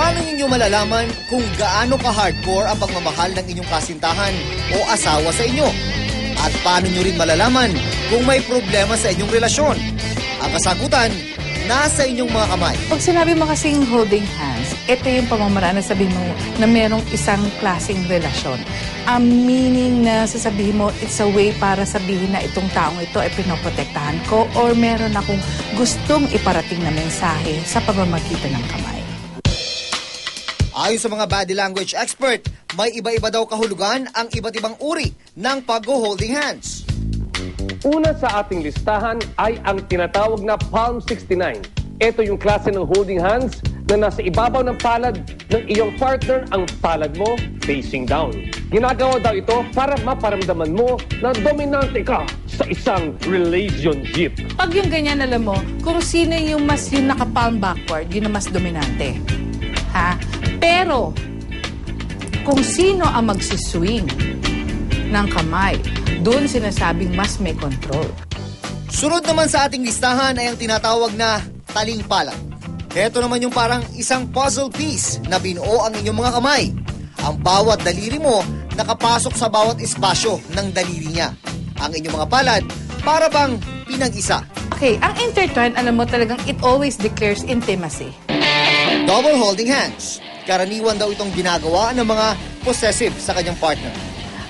Paano ninyo malalaman kung gaano ka-hardcore ang pagmamahal ng inyong kasintahan o asawa sa inyo? At paano nyo rin malalaman kung may problema sa inyong relasyon? Ang kasagutan, nasa inyong mga kamay. Pag sinabi mo kasing holding hands, ito yung pamamaraan na sabihin mo na merong isang klaseng relasyon. Ang meaning na sasabihin mo, it's a way para sabihin na itong taong ito ay pinoprotektahan ko or meron akong gustong iparating na mensahe sa pamamagitan ng kamay. Ayon sa mga body language expert, may iba-iba daw kahulugan ang iba't ibang uri ng pag-holding hands. Una sa ating listahan ay ang tinatawag na Palm 69. Ito yung klase ng holding hands na nasa ibabaw ng palad ng iyong partner, ang palad mo facing down. Ginagawa daw ito para maparamdaman mo na dominante ka sa isang relationship. Pag yung ganyan, alam mo, kung sino yung mas yung naka-palm backward, yun ang mas dominante. Ha? Pero, kung sino ang magsiswing ng kamay, doon sinasabing mas may control. Sunod naman sa ating listahan ay ang tinatawag na taling palad. Ito naman yung parang isang puzzle piece na binuo ang inyong mga kamay. Ang bawat daliri mo nakapasok sa bawat espasyo ng daliri niya. Ang inyong mga palad para bang pinag-isa. Okay, ang intertwine, alam mo talagang it always declares intimacy. Double holding hands. Karaniwan daw itong ginagawa ng mga possessive sa kanyang partner.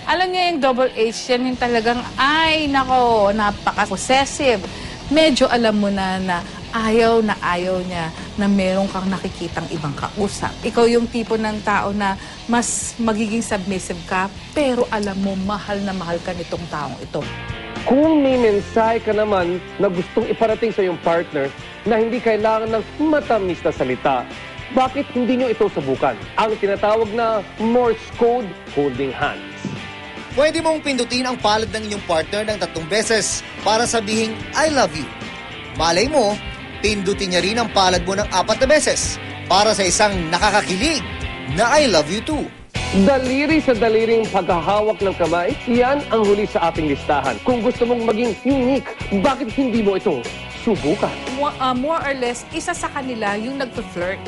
Alam niya yung double H, yan yung talagang, ay, nako, napaka-possessive. Medyo alam mo na ayaw niya na meron kang nakikitang ibang kausap. Ikaw yung tipo ng tao na mas magiging submissive ka, pero alam mo, mahal na mahal ka nitong taong ito. Kung may mensahe ka naman na gustong iparating sa iyong partner na hindi kailangan ng matamis na salita, bakit hindi nyo ito subukan? Ang tinatawag na Morse Code holding hands. Pwede mong pindutin ang palad ng inyong partner ng 3 beses para sabihin, I love you. Malay mo, pindutin niya rin ang palad mo ng 4 na beses para sa isang nakakakilig na I love you too. Daliri sa daliring paghahawak ng kamay, yan ang huli sa ating listahan. Kung gusto mong maging unique, bakit hindi mo ito subukan? More or less, isa sa kanila yung nagpa-flirt.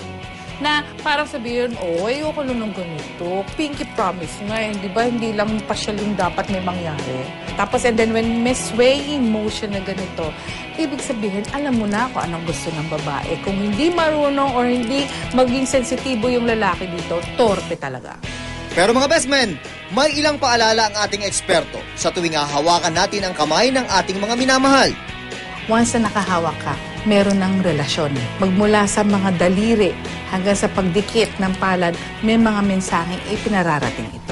Na parang sabihin, ayoko nun ng ganito. Pinky promise nga eh, di ba? Hindi lang pasyal yung dapat may mangyari. Tapos, and then when may swaying motion na ganito, ibig sabihin, alam mo na kung anong gusto ng babae. Kung hindi marunong or hindi maging sensitibo yung lalaki dito, torpe talaga. Pero mga best men, may ilang paalala ang ating eksperto sa tuwing hahawakan natin ang kamay ng ating mga minamahal. Once na nakahawak ka, meron ng relasyon. Magmula sa mga daliri hanggang sa pagdikit ng palad, may mga mensaheng ipinararating ito.